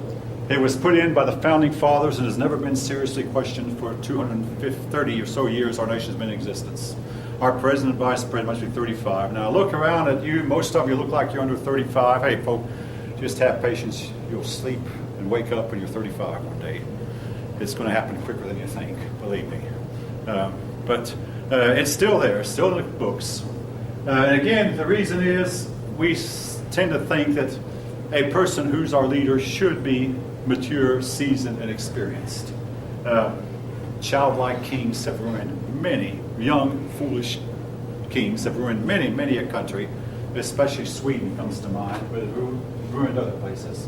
It was put in by the Founding Fathers and has never been seriously questioned for 230 or so years our nation's been in existence. Our president and vice president must be 35. Now look around at you, most of you look like you're under 35. Hey, folks, just have patience. You'll sleep and wake up and you're 35 one day. It's going to happen quicker than you think, believe me. But it's still there, it's still in the books. And again, the reason is we tend to think that a person who's our leader should be mature, seasoned, and experienced. Childlike kings have ruined many, young, foolish kings have ruined many a country, especially Sweden comes to mind, but it ruined other places.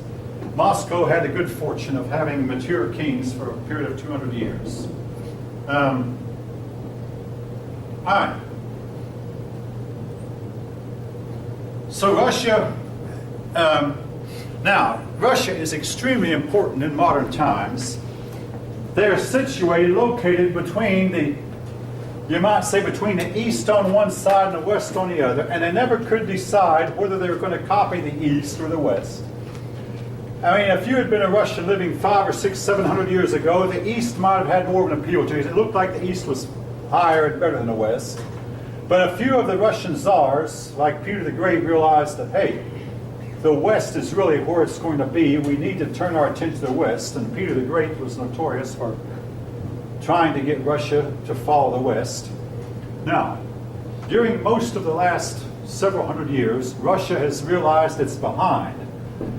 Moscow had the good fortune of having mature kings for a period of 200 years. All right. So Russia, now, Russia is extremely important in modern times. They're situated, located between you might say between the east on one side and the west on the other, and they never could decide whether they were going to copy the east or the west. I mean, if you had been a Russian living 500 or 600, 700 years ago, the east might have had more of an appeal to you. It looked like the east was higher and better than the west. But a few of the Russian czars, like Peter the Great, realized that, hey, the west is really where it's going to be. We need to turn our attention to the west. And Peter the Great was notorious for trying to get Russia to follow the west. Now, during most of the last several hundred years, Russia has realized it's behind.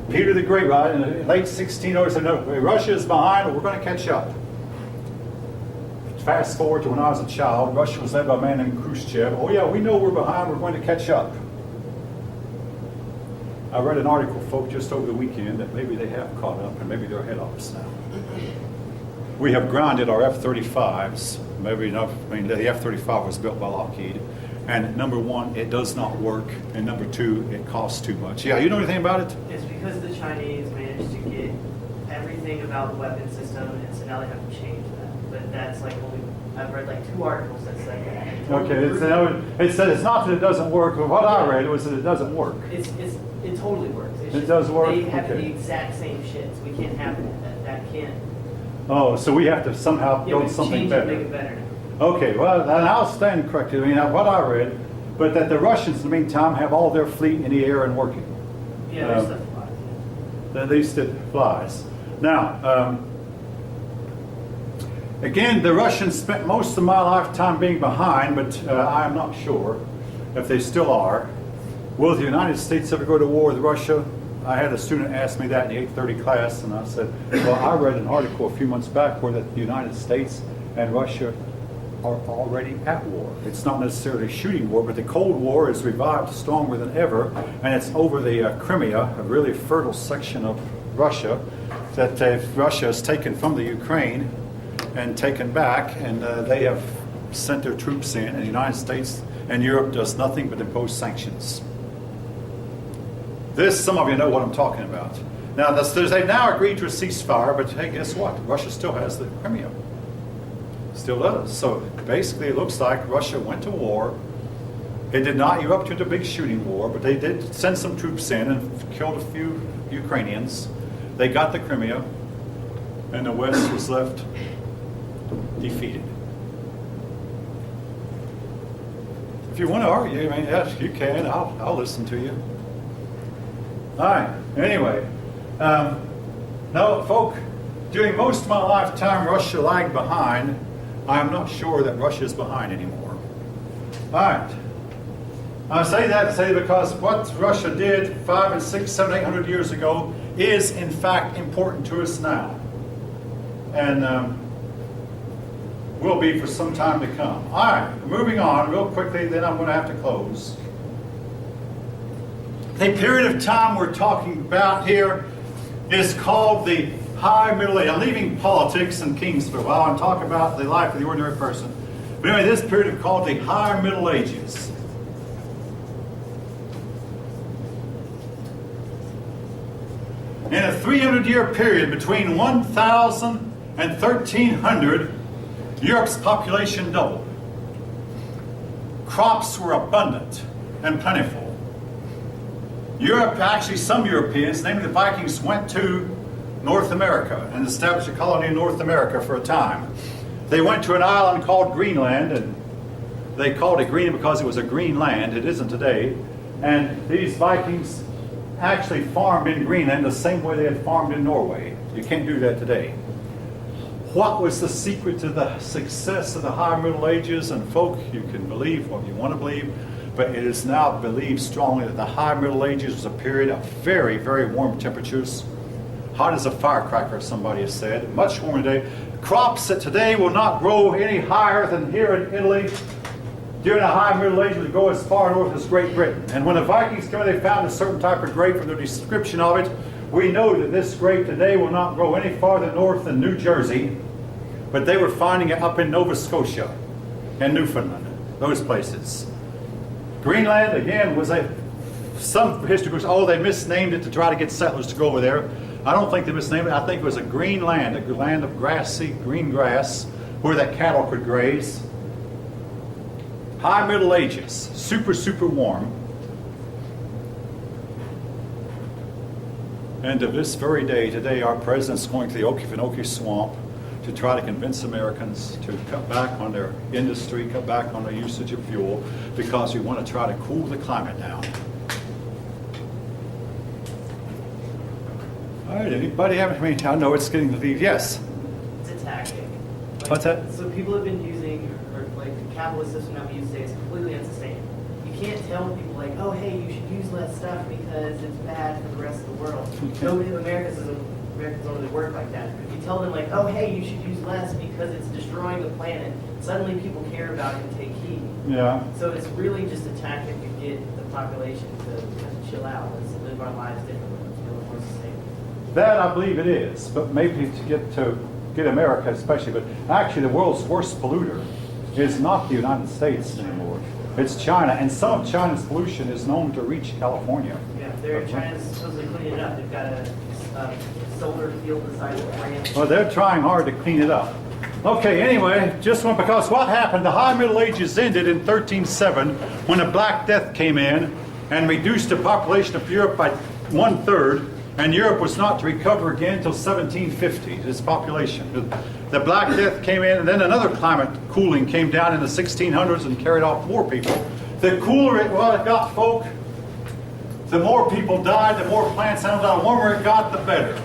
Peter the Great, right, in the late 1600s, said, no, Russia is behind, but we're going to catch up. Fast forward to when I was a child, Russia was led by a man named Khrushchev. Oh yeah, we know we're behind, we're going to catch up. I read an article, folks, just over the weekend that maybe they have caught up and maybe they're ahead of us now. We have grounded our F-35s. Maybe enough. I mean, the F-35 was built by Lockheed. And number one, it does not work. And number two, it costs too much. Yeah, you know anything about it? It's because the Chinese managed to get everything about the weapon system, and so now they have to change that. But that's like I've read like 2 articles that say that. Okay, it said it's not that it doesn't work, but what I read was that it doesn't work. It totally works. It's It does work? They have Okay. the exact same shits. We can't have that can't. Oh, so we have to somehow build we something change better. it, make it better now. Okay, well, and I'll stand corrected. I mean, what I read, but that the Russians, in the meantime, have all their fleet in the air and working. Yeah, there's stuff flies. At least it flies. Now, again, the Russians spent most of my lifetime being behind, but I'm not sure if they still are. Will the United States ever go to war with Russia? I had a student ask me that in the 830 class, and I said, well, I read an article a few months back where that the United States and Russia are already at war. It's not necessarily a shooting war, but the Cold War is revived stronger than ever, and it's over the Crimea, a really fertile section of Russia, that Russia has taken from the Ukraine and taken back, and they have sent their troops in, and the United States and Europe does nothing but impose sanctions. This, some of you know what I'm talking about. Now, they've now agreed to a ceasefire, but hey, guess what? Russia still has the Crimea. Still does. So basically, it looks like Russia went to war. It did not erupt into a big shooting war, but they did send some troops in and killed a few Ukrainians. They got the Crimea, and the West was left defeated. If you want to argue, I mean, yes, you can. I'll listen to you. All right. Anyway, no, folk, during most of my lifetime, Russia lagged behind. I'm not sure that Russia is behind anymore. All right. I say that because what Russia did 500 and 600, 700, 800 years ago is, in fact, important to us now. And will be for some time to come. All right. Moving on real quickly, then I'm going to have to close. The period of time we're talking about here is called the High Middle Age. I'm leaving politics and kings for a while and talk about the life of the ordinary person. But anyway, this period is called the High Middle Ages. In a 300-year period between 1000 and 1300, Europe's population doubled. Crops were abundant and plentiful. Europe, actually some Europeans, namely the Vikings, went to North America and established a colony in North America for a time. They went to an island called Greenland, and they called it green because it was a green land. It isn't today. And these Vikings actually farmed in Greenland the same way they had farmed in Norway. You can't do that today. What was the secret to the success of the High Middle Ages? And folk, you can believe what you want to believe, but it is now believed strongly that the High Middle Ages was a period of very, very warm temperatures. Hot as a firecracker, somebody has said. Much warmer today. Crops that today will not grow any higher than here in Italy during the High Middle Ages would go as far north as Great Britain. And when the Vikings came, they found a certain type of grape from their description of it. We know that this grape today will not grow any farther north than New Jersey, but they were finding it up in Nova Scotia and Newfoundland, those places. Greenland, again, was some history books, they misnamed it to try to get settlers to go over there. I don't think they misnamed it. I think it was a green land, a land of grassy, green grass, where that cattle could graze. High Middle Ages, super, super warm. And to this very day, today, our president's going to the Okefenokee Swamp to try to convince Americans to cut back on their industry, cut back on their usage of fuel, because we want to try to cool the climate down. All right, anybody have, I know it's getting to leave. Yes? It's a tactic. What's that? So people have been using, or like the capitalist system that we use today is completely unsustainable. You can't tell people like, oh, hey, you should use less stuff because it's bad for the rest of the world. Nobody in Americans don't really work like that. If you tell them like, oh, hey, you should use less because it's destroying the planet, suddenly people care about it and take heed. Yeah. So it's really just a tactic to get the population to kind of chill out. Let's live our lives differently. Let's feel more sustainable. That I believe it is, but maybe to get America especially, but actually the world's worst polluter is not the United States anymore. It's China, and some of China's pollution is known to reach California. Yeah, China's supposedly cleaning it up. They've got a solar field the size of France. Well, they're trying hard to clean it up. Okay, anyway, because what happened, the High Middle Ages ended in 1307 when the Black Death came in and reduced the population of Europe by 1/3, and Europe was not to recover again until 1750, its population. The Black Death came in, and then another climate cooling came down in the 1600s and carried off more people. The cooler it got, folk, the more people died, the more plants animals died, the warmer it got, the better.